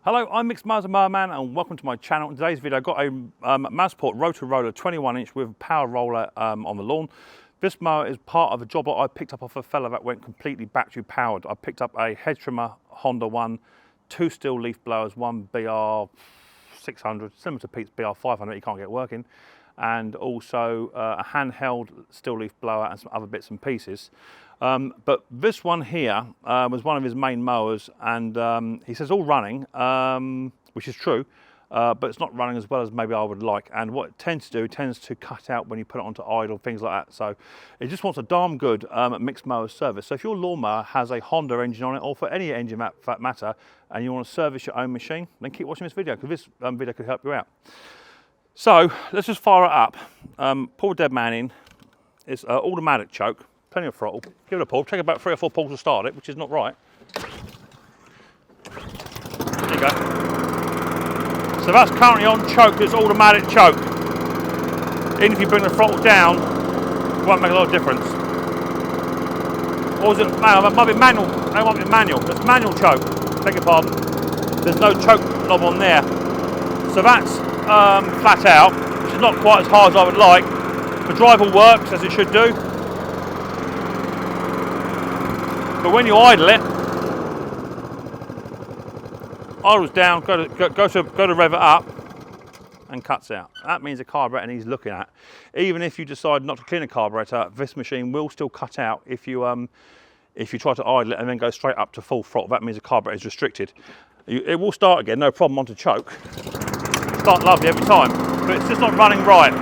Hello, I'm Micks Mowers and welcome to my channel. In today's video I've got a Masport Rotarola 21-inch with power roller on the lawn. This mower is part of a job that I picked up off a fella that went completely battery powered. I picked up a hedge trimmer Honda one, 2 steel leaf blowers, one BR 600, similar to Pete's BR 500, you can't get working, and also a handheld steel leaf blower and some other bits and pieces. But this one here was one of his main mowers, and he says all running, which is true, but it's not running as well as maybe I would like. And what it tends to do, it tends to cut out when you put it onto idle, things like that. So it just wants a darn good Micks Mowers service. So if your lawnmower has a Honda engine on it, or for any engine for that matter, and you want to service your own machine, then keep watching this video, because this video could help you out. So let's just fire it up. Pull the dead man in. It's an automatic choke. Plenty of throttle. Give it a pull. Take about 3 or 4 pulls to start it, which is not right. There you go. So that's currently on choke. It's automatic choke. Even if you bring the throttle down, it won't make a lot of difference. Or is it? No, it might be manual. It might be manual. It's manual choke. Beg your pardon. There's no choke knob on there. So that's flat out, which is not quite as hard as I would like. The driver works as it should do. But when you idle it, idles down, go to rev it up, and cuts out. That means the carburetor needs looking at. Even if you decide not to clean a carburetor, this machine will still cut out if you try to idle it and then go straight up to full throttle. That means the carburetor is restricted. It will start again, no problem, onto choke. Start lovely every time, but it's just not running right.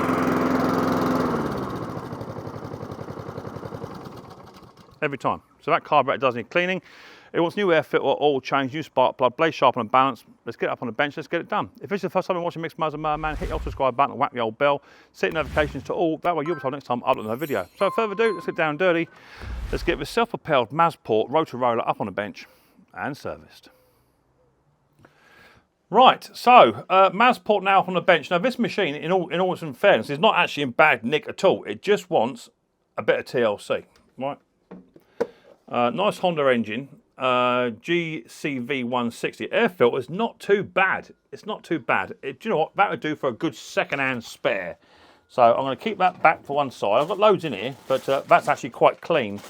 Every time. So that carburetor does need cleaning. It wants new air filter, oil change, new spark plug, blade sharpener and balance. Let's get it up on the bench, let's get it done. If this is the first time you're watching Micks Mowers hit the subscribe button and whack the old bell. Set notifications to all, that way you'll be told next time I upload another video. So without further ado, let's get down and dirty. Let's get this self-propelled Masport Rotarola up on the bench and serviced. Right, so Masport now up on the bench. Now this machine, in all its fairness, is not actually in bad nick at all. It just wants a bit of TLC, right? Nice Honda engine, GCV 160. Air filter is not too bad. It's not too bad. Do you know what? That would do for a good second-hand spare. So I'm going to keep that back for one side. I've got loads in here, but that's actually quite clean.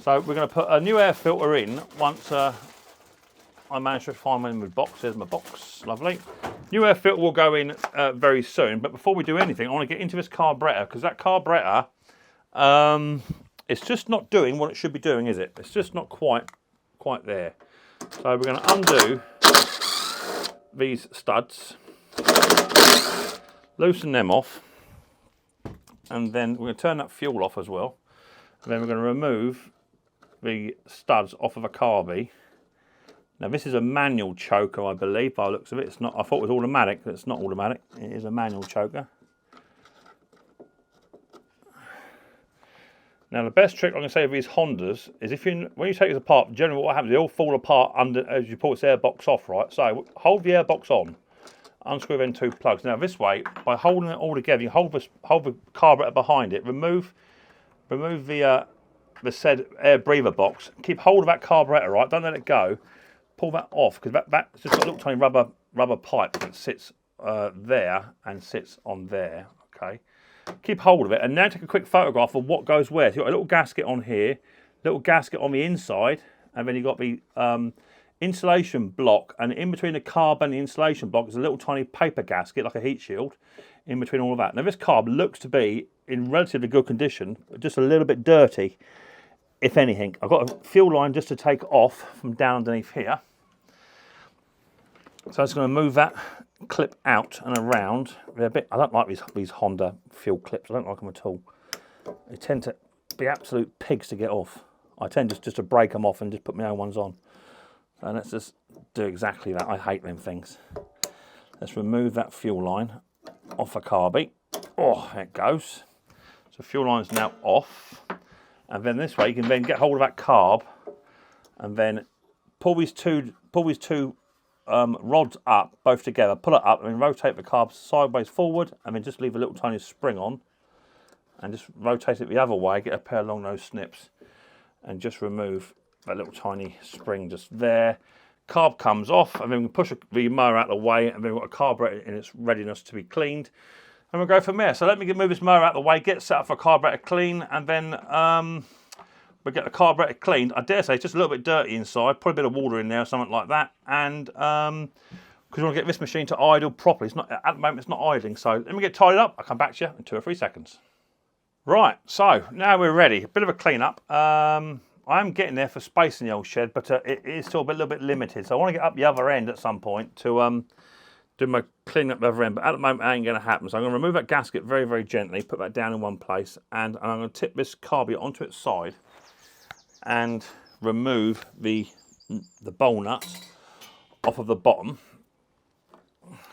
So we're going to put a new air filter in once I manage to find one in my box. There's my box. Lovely. New air filter will go in very soon. But before we do anything, I want to get into this carburetor, because that carburetor... it's just not doing what it should be doing, is it? It's just not quite there. So we're going to undo these studs, loosen them off, and then we're going to turn that fuel off as well. And then we're going to remove the studs off of a carby. Now this is a manual choker, I believe, by the looks of it. It's not. I thought it was automatic, but it's not automatic. It is a manual choker. Now the best trick I'm going to say with these Hondas is when you take this apart, generally what happens, they all fall apart as you pull this airbox off, right? So hold the airbox on, unscrew them 2 plugs. Now this way, by holding it all together, you hold the carburetor behind it, remove the said air breather box, keep hold of that carburetor, right? Don't let it go. Pull that off, because that's just got a little tiny rubber pipe that sits there and sits on there, okay? Keep hold of it, and now take a quick photograph of what goes where. So you've got a little gasket on here, little gasket on the inside, and then you've got the insulation block, and in between the carb and the insulation block is a little tiny paper gasket, like a heat shield, in between all of that. Now this carb looks to be in relatively good condition, but just a little bit dirty, if anything. I've got a fuel line just to take off from down underneath here. So I'm just going to move that clip out and around. They're a bit, I don't like these Honda fuel clips. I don't like them at all. They tend to be absolute pigs to get off. I tend just to break them off and just put my own ones on. So let's just do exactly that. I hate them things. Let's remove that fuel line off a carby. Oh, there it goes. So fuel line's now off. And then this way you can then get hold of that carb and then pull these two rods up, both together, pull it up and then rotate the carb sideways forward, and then just leave a little tiny spring on and just rotate it the other way, get a pair of long nose snips and just remove that little tiny spring just there. carb comes off, and then we can push the mower out of the way, and then we've got a carburetor in its readiness to be cleaned. And we'll go from there. So let me move this mower out of the way, get set up for a carburetor clean, and then we'll get the carburetor cleaned. I dare say it's just a little bit dirty inside, put a bit of water in there or something like that, and because we want to get this machine to idle properly. It's not, at the moment it's not idling, so let me get tidied up. I'll come back to you in 2 or 3 seconds. Right, so now we're ready. A bit of a clean up. I'm getting there for space in the old shed, but it is still a little bit limited. So I want to get up the other end at some point to do my cleaning up the other end, but at the moment it ain't going to happen. So I'm going to remove that gasket very, very gently, put that down in one place, and I'm going to tip this carburetor onto its side and remove the bowl nuts off of the bottom.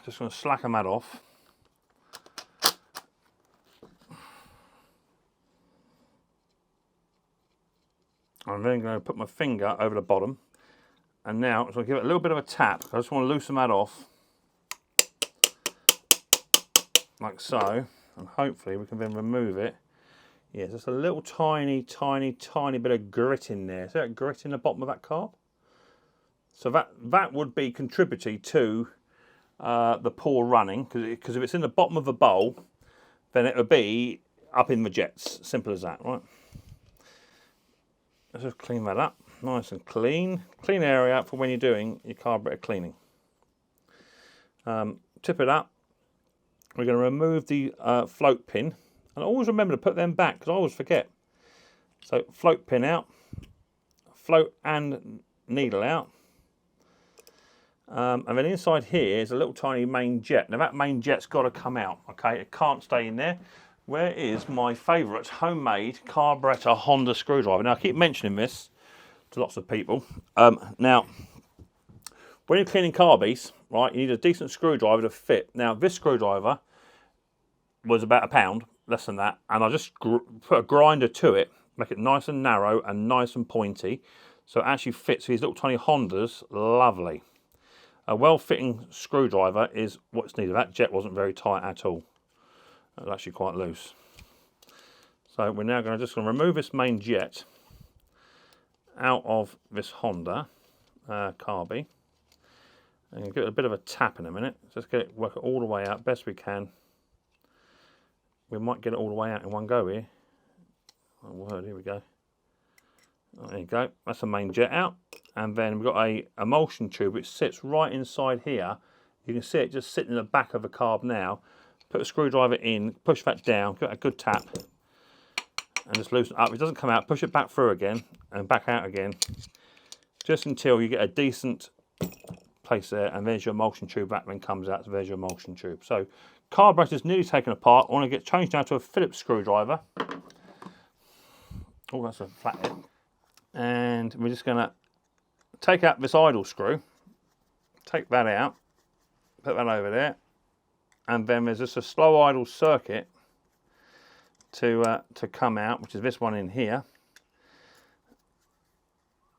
Just going to slacken that off. I'm then going to put my finger over the bottom, and now I'm going to give it a little bit of a tap. I just want to loosen that off, like so, and hopefully we can then remove it. Yeah, just a little tiny bit of grit in there. See that grit in the bottom of that carb? So that would be contributing to the poor running, because if it's in the bottom of the bowl, then it would be up in the jets. Simple as that, right? Let's just clean that up, nice and clean. Clean area for when you're doing your carburetor cleaning. Tip it up. We're going to remove the float pin, and always remember to put them back because I always forget. So float pin out, float and needle out, and then inside here is a little tiny main jet. Now that main jet's got to come out. Okay, it can't stay in there. Where is my favourite homemade carburetor Honda screwdriver? Now I keep mentioning this to lots of people. Now, when you're cleaning carbies, right, you need a decent screwdriver to fit. Now this screwdriver was about £1, less than that, and I just put a grinder to it, make it nice and narrow and nice and pointy, so it actually fits these little tiny Hondas. Lovely. A well-fitting screwdriver is what's needed. That jet wasn't very tight at all. It was actually quite loose. So we're now just going to remove this main jet out of this Honda carby. And give it a bit of a tap in a minute. Just work it all the way out best we can. We might get it all the way out in one go here. Oh word, here we go. Oh, there you go. That's the main jet out. And then we've got a emulsion tube which sits right inside here. You can see it just sitting in the back of the carb now. Put a screwdriver in, push that down, give it a good tap, and just loosen it up. If it doesn't come out, push it back through again and back out again, just until you get a decent place there, and there's your emulsion tube. That then comes out, so there's your emulsion tube. So carburetor is nearly taken apart. I want to get changed now to a Phillips screwdriver. Oh, that's a flat head. And we're just going to take out this idle screw, take that out, put that over there. And then there's just a slow idle circuit to come out, which is this one in here.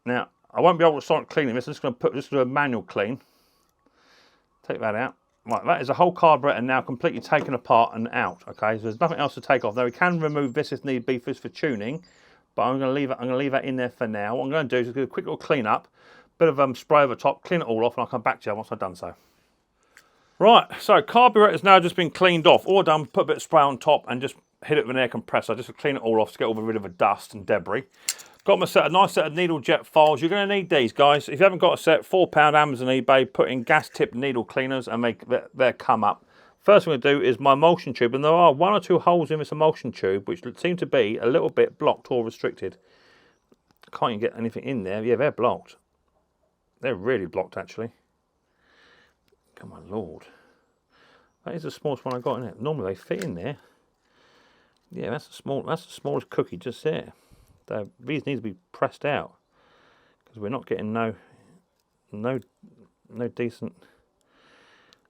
Now I won't be able to start cleaning this. I'm just going to do a manual clean. Take that out. Right, that is a whole carburetor now completely taken apart and out. Okay, so there's nothing else to take off. Now we can remove this if need be for tuning, but I'm going to leave it. I'm going to leave that in there for now. What I'm going to do is do a quick little clean up, bit of spray over top, clean it all off, and I'll come back to you once I've done so. Right, so carburetor's now just been cleaned off. All done, put a bit of spray on top and just hit it with an air compressor just to clean it all off to get rid of the dust and debris. Got a nice set of needle jet files. You're going to need these, guys. If you haven't got a set, £4 Amazon, eBay, put in gas tip needle cleaners and they'll come up. First thing I'm going to do is my emulsion tube, and there are 1 or 2 holes in this emulsion tube which seem to be a little bit blocked or restricted. Can't even get anything in there. Yeah, they're blocked. They're really blocked, actually. Oh my lord. That is the smallest one I got in it. Normally they fit in there. Yeah, that's the smallest cookie just there. These need to be pressed out because we're not getting no decent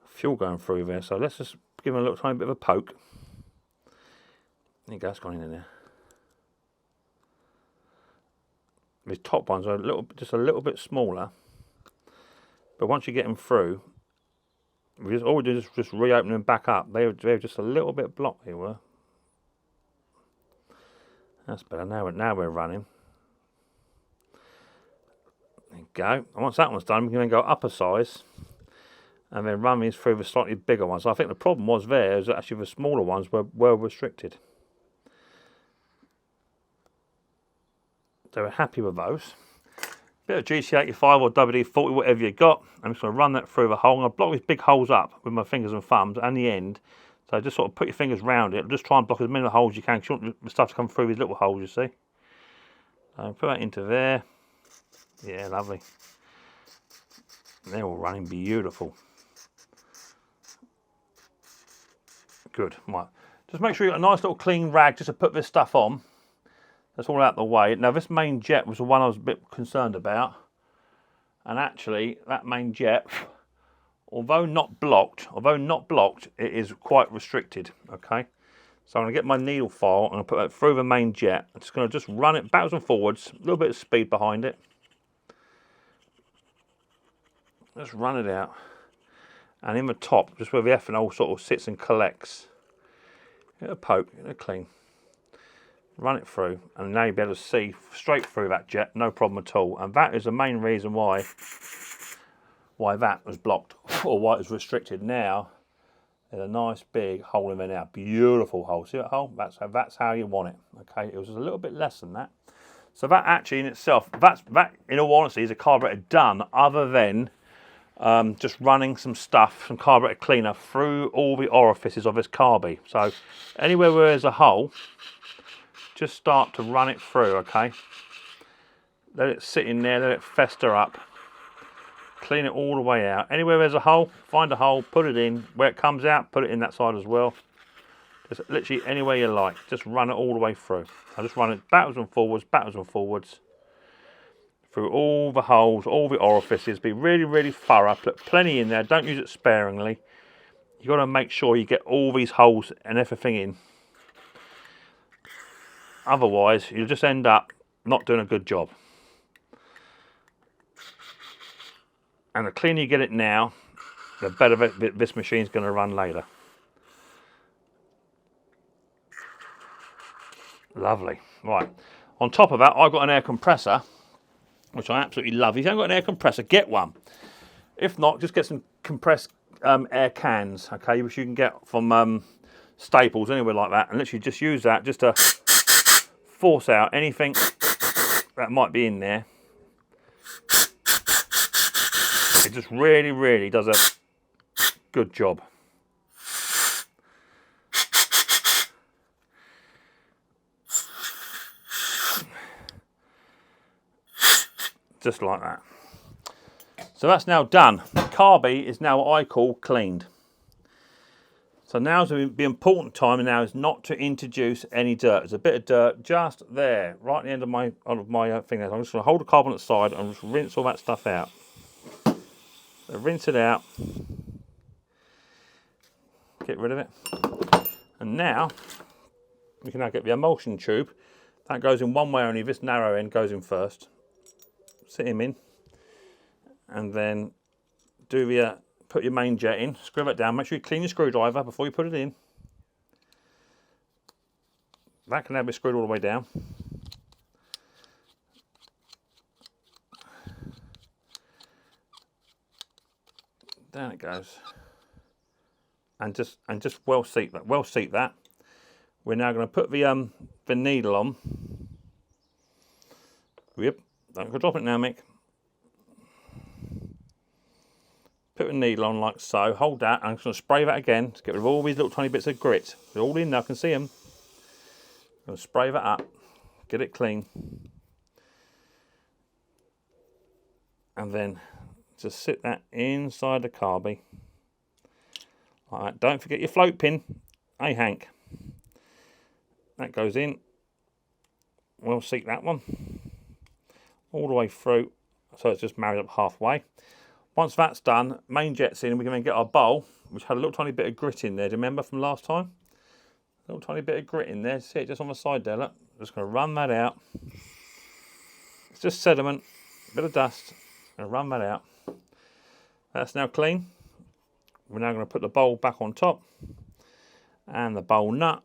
fuel going through there. So let's just give them a little tiny bit of a poke. There you go, it's gone in there. These top ones are just a little bit smaller, but once you get them through, all we do is just reopen them back up. They were just a little bit blocked. They were. That's better. Now we're running. There you go. And once that one's done, we can then go upper size and then run these through the slightly bigger ones. So I think the problem was there is that actually the smaller ones were restricted. So we're happy with those. Bit of GC85 or WD-40, whatever you got. I'm just going to run that through the hole. I'm going to block these big holes up with my fingers and thumbs and the end. So just sort of put your fingers round it. Just try and block as many holes as you can, because you want the stuff to come through these little holes, you see. So put that into there. Yeah, lovely. They're all running beautiful. Good. Right. Just make sure you've got a nice little clean rag just to put this stuff on. That's all out the way. Now this main jet was the one I was a bit concerned about. And actually that main jet, although not blocked, it is quite restricted, okay? So I'm going to get my needle file, I'm going to put that through the main jet. I'm just going to run it backwards and forwards, a little bit of speed behind it. Just run it out. And in the top, just where the ethanol sort of sits and collects, get a poke, get it clean. Run it through, and now you'll be able to see straight through that jet, no problem at all. And that is the main reason why that was blocked, or why it was restricted. Now there's a nice big hole in there now, beautiful hole. See that hole? That's how you want it. Okay, it was a little bit less than that. So that actually in itself, that in all honesty is a carburetor done, other than just running some stuff, some carburetor cleaner through all the orifices of this carby. So anywhere where there's a hole, just start to run it through, okay? Let it sit in there, let it fester up. Clean it all the way out. Anywhere there's a hole, find a hole, put it in. Where it comes out, put it in that side as well. Just literally anywhere you like. Just run it all the way through. I just run it backwards and forwards, through all the holes, all the orifices. Be really, really thorough. Put plenty in there. Don't use it sparingly. You've got to make sure you get all these holes and everything in. Otherwise, you'll just end up not doing a good job. And the cleaner you get it now, the better this machine's going to run later. Lovely. Right. On top of that, I've got an air compressor, which I absolutely love. If you haven't got an air compressor, get one. If not, just get some compressed air cans, okay, which you can get from Staples, anywhere like that, and literally just use that just to force out anything that might be in there. It just really, really does a good job. Just like that. So that's now done. The carby is now what I call cleaned. So now's the important time now is not to introduce any dirt. There's a bit of dirt just there, right at the end of my thing there. So I'm just going to hold the carb on its side and just rinse all that stuff out. So rinse it out. Get rid of it. And now we can now get the emulsion tube. That goes in one way only. This narrow end goes in first. Sit him in, and then do the put your main jet in, screw it down, make sure you clean your screwdriver before you put it in. That can now be screwed all the way down. Down it goes. And just well seat that. We're now going to put the needle on. Yep, don't go drop it now, Mick. Put the needle on like so, hold that, and I'm just going to spray that again to get rid of all these little tiny bits of grit. They're all in there, I can see them. I'm going to spray that up, get it clean. And then just sit that inside the carby. Like that. Don't forget your float pin. Hey Hank. That goes in. We'll seat that one. All the way through, so it's just married up halfway. Once that's done, main jet's in, we can then get our bowl, which had a little tiny bit of grit in there. Do you remember from last time? A little tiny bit of grit in there. See it just on the side there, look. Just going to run that out. It's just sediment, a bit of dust. Going to run that out. That's now clean. We're now going to put the bowl back on top. And the bowl nut.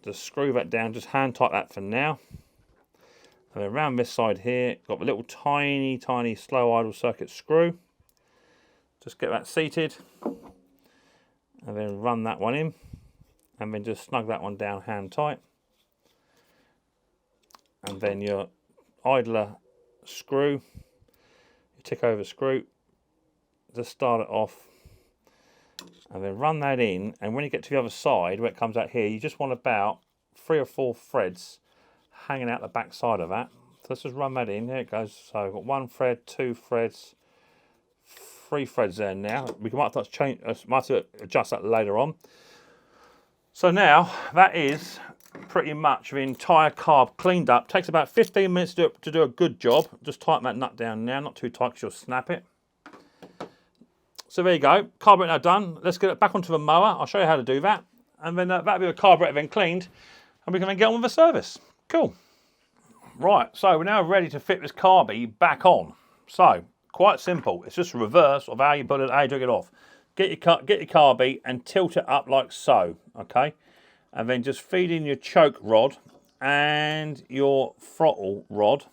Just screw that down, just hand tight that for now. And then around this side here, got the little tiny slow idle circuit screw. Just get that seated. And then run that one in. And then just snug that one down hand tight. And then your idler screw, your tick over screw, just start it off. And then run that in. And when you get to the other side, where it comes out here, you just want about 3 or 4 threads hanging out the back side of that. So let's just run that in. There it goes. So I've got 1 thread, 2 threads, 3 threads there now. We might have to adjust that later on. So now that is pretty much the entire carb cleaned up. Takes about 15 minutes to do a good job. Just tighten that nut down now, not too tight because you'll snap it. So there you go, carburetor now done. Let's get it back onto the mower. I'll show you how to do that. And then that'll be the carburetor then cleaned, and we can then get on with the service. Cool. Right, so we're now ready to fit this carby back on. So, quite simple. It's just a reverse of how you put it, how you took it off. Get your carby and tilt it up like so, okay? And then just feed in your choke rod and your throttle rod.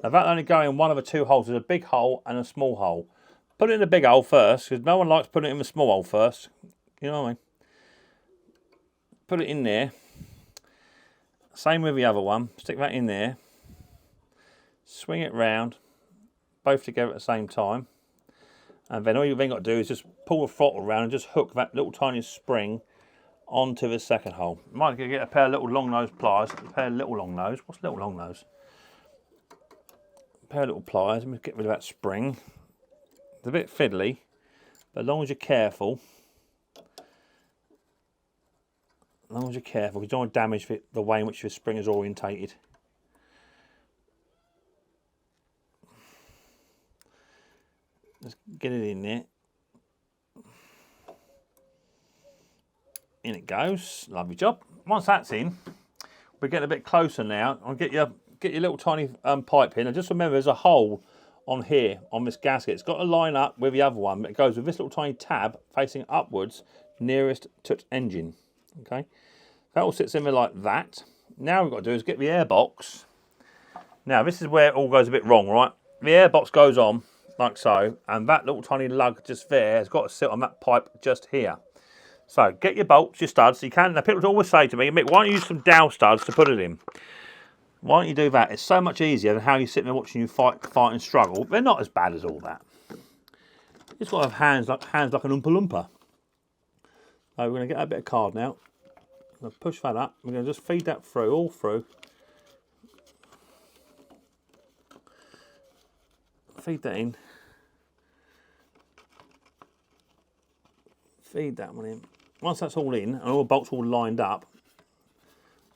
Now that'll only go in one of the 2 holes. There's a big hole and a small hole. Put it in the big hole first, because no one likes putting it in the small hole first. You know what I mean? Put it in there. Same with the other one. Stick that in there. Swing it round. Both together at the same time. And then all you've then got to do is just pull the throttle around and just hook that little tiny spring onto the second hole. You might get a pair of little long nose pliers. A pair of little long nose. What's little long nose? A pair of little pliers. Let me get rid of that spring. It's a bit fiddly, but as long as you're careful, because you don't want to damage the way in which the spring is orientated. Just get it in there. In it goes. Lovely job. Once that's in, we're getting a bit closer now. I'll get your little tiny pipe in, and just remember there's a hole on here, on this gasket. It's got to line up with the other one, but it goes with this little tiny tab facing upwards nearest to its engine. Okay, that all sits in there like that. Now what we've got to do is get the air box. Now this is where it all goes a bit wrong, right? The air box goes on like so, and that little tiny lug just there has got to sit on that pipe just here. So get your bolts, your studs. You can. Now people always say to me, Mick, why don't you use some dowel studs to put it in? Why don't you do that? It's so much easier than how you sit there watching you fight and struggle. They're not as bad as all that. You just got to have hands like an Oompa Loompa. So we're going to get a bit of card now. I'm going to push that up. We're going to just feed that through, all through. Feed that in. Feed that one in. Once that's all in and all the bolts all lined up,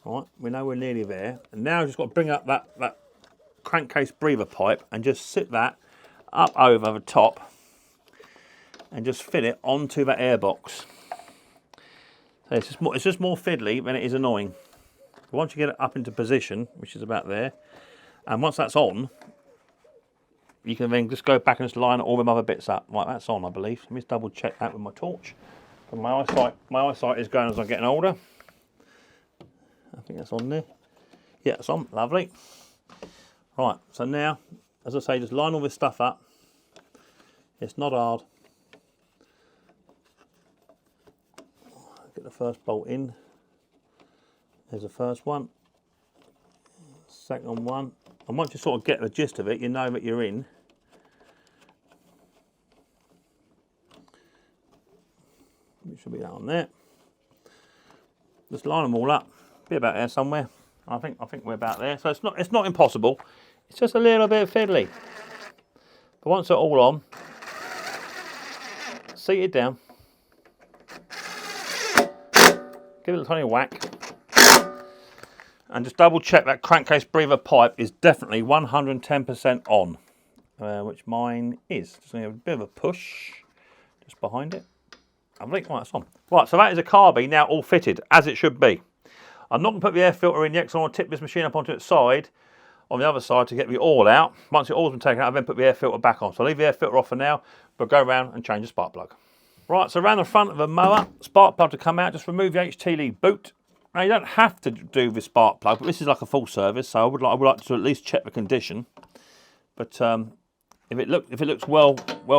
right, we know we're nearly there. And now we've just got to bring up that crankcase breather pipe and just sit that up over the top and just fit it onto that air box. So it's just more fiddly than it is annoying. Once you get it up into position, which is about there, and once that's on, you can then just go back and just line all them other bits up. Right, that's on, I believe. Let me just double check that with my torch. And my eyesight is going as I'm getting older. I think that's on there. Yeah, it's on. Lovely. Right, so now, as I say, just line all this stuff up. It's not hard. Get the first bolt in. There's the first one. Second one. And once you sort of get the gist of it, you know that you're in. It should be that on there. Just line them all up. Be about there somewhere. I think we're about there. So it's not impossible. It's just a little bit fiddly. But once they're all on, seat it down. Give it a tiny whack. And just double check that crankcase breather pipe is definitely 110% on, which mine is. Just need a bit of a push just behind it. I think that's on. Right, so that is a carby now all fitted as it should be. I'm not going to put the air filter in yet because I want to tip this machine up onto its side, on the other side, to get the oil out. Once the oil's been taken out, I then put the air filter back on. So I'll leave the air filter off for now, but go around and change the spark plug. Right, so around the front of the mower, spark plug to come out, just remove the HT lead boot. Now you don't have to do the spark plug, but this is like a full service, so I would like to at least check the condition. But if it looks well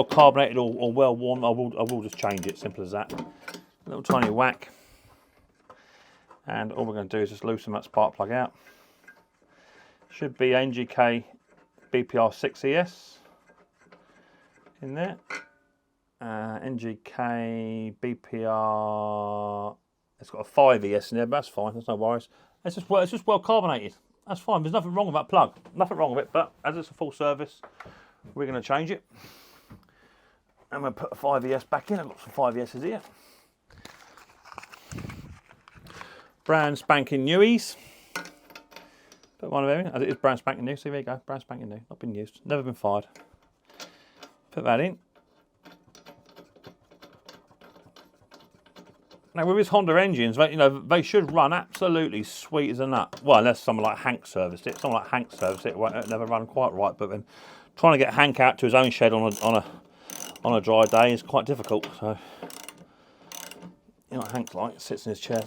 carbonated or well worn, I will just change it. Simple as that. A little tiny whack, and all we're going to do is just loosen that spark plug out. Should be NGK BPR 6ES in there. NGK BPR. It's got a 5ES in there, but that's fine. There's no worries. It's just well carbonated. That's fine. There's nothing wrong with that plug. Nothing wrong with it. But as it's a full service, we're going to change it. I'm going to put a 5ES back in. I've got some 5ESs here. Brand spanking newies. Put one of them in. As it is brand spanking new. See, there you go. Brand spanking new. Not been used. Never been fired. Put that in. Now with his Honda engines, they should run absolutely sweet as a nut. Well, unless someone like Hank serviced it. Someone like Hank serviced it, it'll never run quite right. But then trying to get Hank out to his own shed on a dry day is quite difficult. So you know what Hank's like, sits in his chair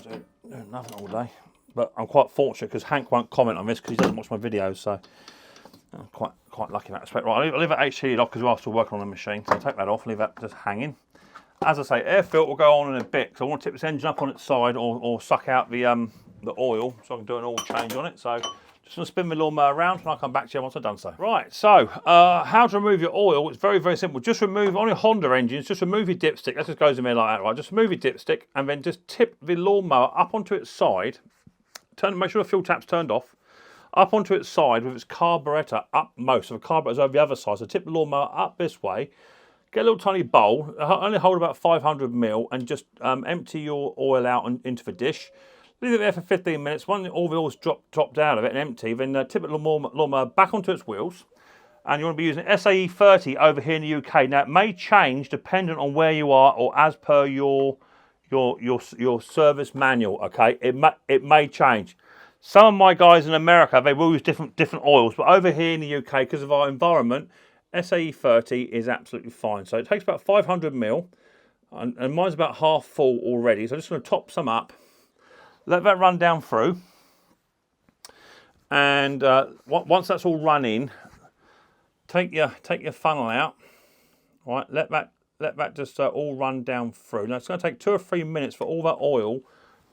doing nothing all day. But I'm quite fortunate because Hank won't comment on this because he doesn't watch my videos. So I'm quite lucky in that respect. Right, I'll leave that HT off because we're still working on the machine. So I'll take that off, leave that just hanging. As I say, air filter will go on in a bit, so I want to tip this engine up on its side or suck out the oil so I can do an oil change on it. So just going to spin my lawnmower around and I'll come back to you once I've done so. Right, so how to remove your oil? It's very, very simple. Just remove, on your Honda engines, just remove your dipstick. That just goes in there like that, right? Just remove your dipstick and then just tip the lawnmower up onto its side. Make sure the fuel tap's turned off. Up onto its side with its carburetor upmost. So the carburetor's over the other side. So tip the lawnmower up this way. Get a little tiny bowl, only hold about 500 ml, and just empty your oil out into the dish. Leave it there for 15 minutes. When all the oil's dropped out of it and empty, then tip the lawnmower back onto its wheels. And you want to be using SAE 30 over here in the UK. Now it may change dependent on where you are or as per your service manual. Okay, it may change. Some of my guys in America, they will use different oils, but over here in the UK, because of our environment, SAE 30 is absolutely fine. So it takes about 500 ml, and mine's about half full already. So I'm just going to top some up, let that run down through, and once that's all run in, take your funnel out. All right, let that just all run down through. Now it's going to take 2 or 3 minutes for all that oil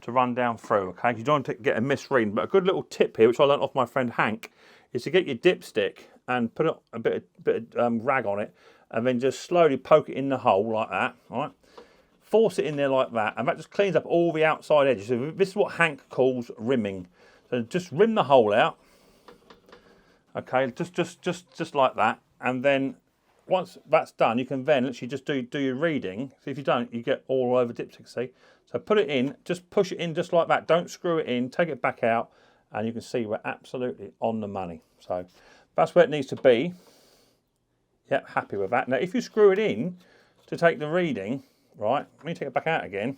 to run down through. Okay, you don't want to get a misreading, but a good little tip here, which I learned off my friend Hank, is to get your dipstick and put a bit of rag on it, and then just slowly poke it in the hole like that. All right, force it in there like that, and that just cleans up all the outside edges. So this is what Hank calls rimming. So just rim the hole out. Okay, just like that, and then once that's done, you can then literally just do your reading. So if you don't, you get all over dipstick. See, so put it in, just push it in just like that. Don't screw it in. Take it back out, and you can see we're absolutely on the money. So that's where it needs to be. Yep, happy with that. Now, if you screw it in to take the reading, right, when you take it back out again,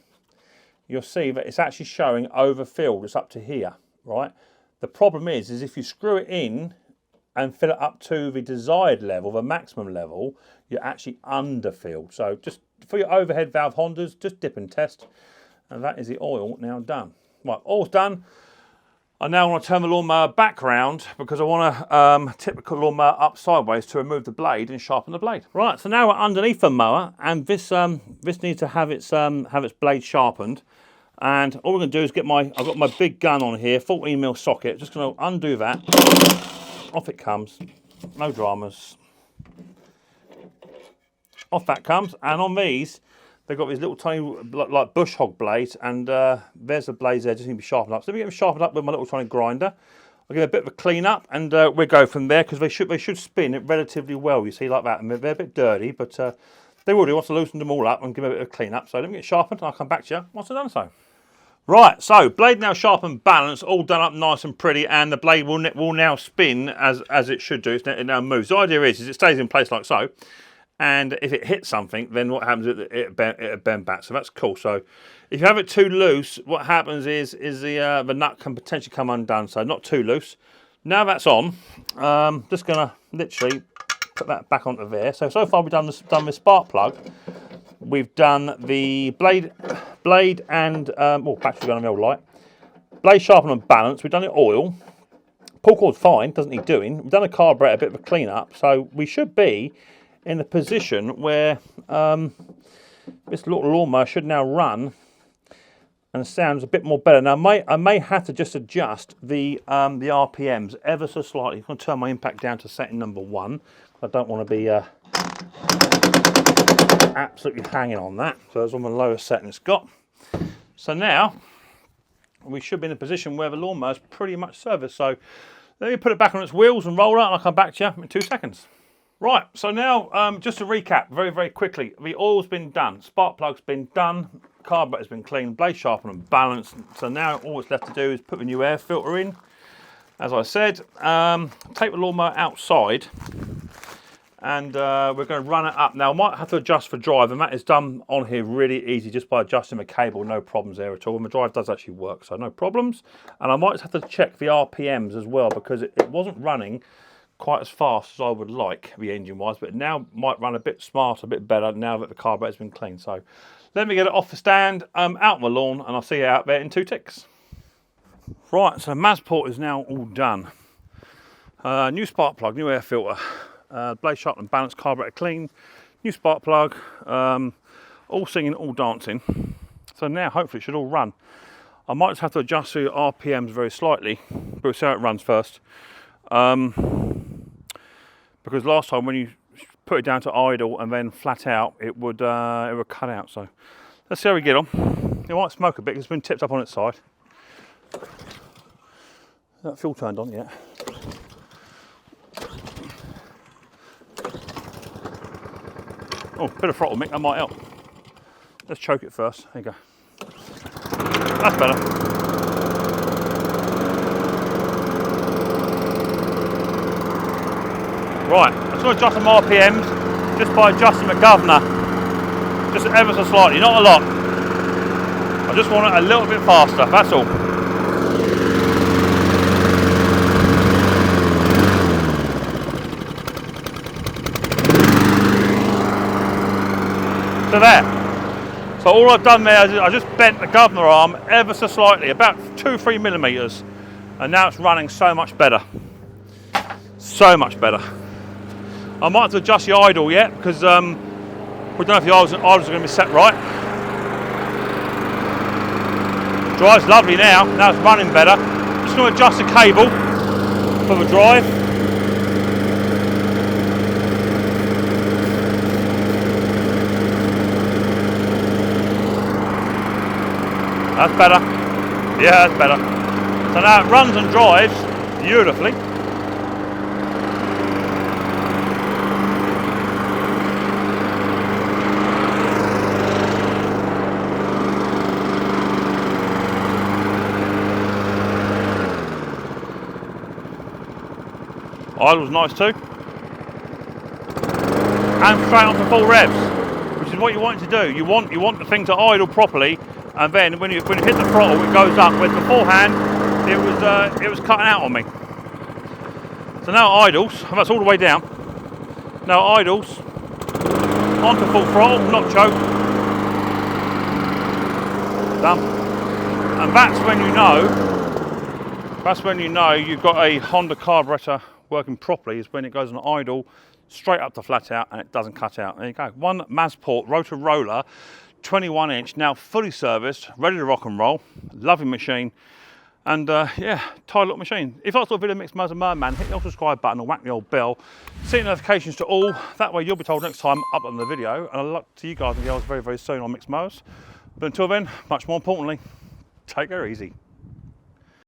you'll see that it's actually showing overfilled. It's up to here, right? The problem is if you screw it in and fill it up to the desired level, the maximum level, you're actually underfilled. So just for your overhead valve Hondas, just dip and test. And that is the oil now done. Right, oil's done. I now want to turn the lawnmower back round because I want to tip the lawnmower up sideways to remove the blade and sharpen the blade. Right, so now we're underneath the mower, and this needs to have its blade sharpened. And all we're going to do is I've got my big gun on here, 14mm socket. Just going to undo that. Off it comes. No dramas. Off that comes, and on these, they've got these little tiny, like bush hog blades, and there's the blades there, just need to be sharpened up. So let me get them sharpened up with my little tiny grinder. I'll give it a bit of a clean up, and we'll go from there, because they should spin it relatively well, you see, like that. And they're a bit dirty, but they will do. Once I loosen them all up and give it a bit of a clean up. So let me get sharpened, and I'll come back to you once I've done so. Right, so blade now sharpened, balanced, all done up nice and pretty, and the blade will now spin as it should do. It now moves. The idea is it stays in place like so. And if it hits something, then what happens is it'll bend back. So that's cool. So if you have it too loose, what happens is the nut can potentially come undone. So not too loose. Now that's on, just going to literally put that back onto there. So far we've done the spark plug. We've done the blade and, battery gun on the old light. blade sharpening and balance. We've done it oil. Pull cord's fine, doesn't need doing. We've done a carburetor, a bit of a clean up, so we should be in a position where this little lawnmower should now run and sounds a bit more better. Now I may have to just adjust the RPMs ever so slightly. I'm going to turn my impact down to setting number 1. I don't want to be absolutely hanging on that. So that's on the lowest setting it's got. So now we should be in a position where the lawnmower is pretty much serviced. So let me put it back on its wheels and roll out, and I'll come back to you in 2 seconds. Right, so now just to recap very, very quickly, the oil's been done, spark plug's been done, carburetor's been cleaned, blade sharpened and balanced. So now all it's left to do is put the new air filter in. As I said, take the lawnmower outside, and we're going to run it up. Now I might have to adjust for drive, and that is done on here really easy just by adjusting the cable, no problems there at all. And the drive does actually work, so no problems. And I might have to check the RPMs as well, because it wasn't running quite as fast as I would like, the engine wise, but now might run a bit smarter, a bit better now that the carburetor's been cleaned. So let me get it off the stand, out on the lawn, and I'll see you out there in 2 ticks. Right, so Masport is now all done. New spark plug, new air filter, blade sharpened and balanced, carburetor clean, new spark plug, all singing, all dancing. So now hopefully it should all run. I might just have to adjust the RPMs very slightly, but we'll see how it runs first. Because last time when you put it down to idle and then flat out, it would cut out. So let's see how we get on. It might smoke a bit because it's been tipped up on its side. That fuel turned on yet? Oh, bit of throttle, Mick, that might help. Let's choke it first. There you go. That's better. Right, I'm just going to adjust some RPMs just by adjusting the governor, just ever so slightly, not a lot. I just want it a little bit faster, that's all. So there. So all I've done there is I just bent the governor arm ever so slightly, about 2-3 millimeters, and now it's running so much better. So much better. I might have to adjust the idle yet because we don't know if the idles are going to be set right. Drive's lovely now it's running better. Just going to adjust the cable for the drive. That's better. Yeah, that's better. So now it runs and drives beautifully. Idle's nice too. And straight on to full revs, which is what you want it to do. You want the thing to idle properly, and then when you hit the throttle, it goes up. Whereas beforehand, it was cutting out on me. So now it idles, and that's all the way down. Now it idles onto full throttle, not choke. Done. And that's when you know you've got a Honda carburetor working properly, is when it goes on idle, straight up to flat out, and it doesn't cut out. There you go. One Masport Rotarola, 21 inch, now fully serviced, ready to rock and roll. Lovely machine. And yeah, tidy little machine. If you like the video, Micks Mowers and Merman, hit the old subscribe button and whack the old bell. Set notifications to all. That way you'll be told next time I upload the video. And I'll luck to you guys and girls very, very soon on Micks Mowers. But until then, much more importantly, take care easy.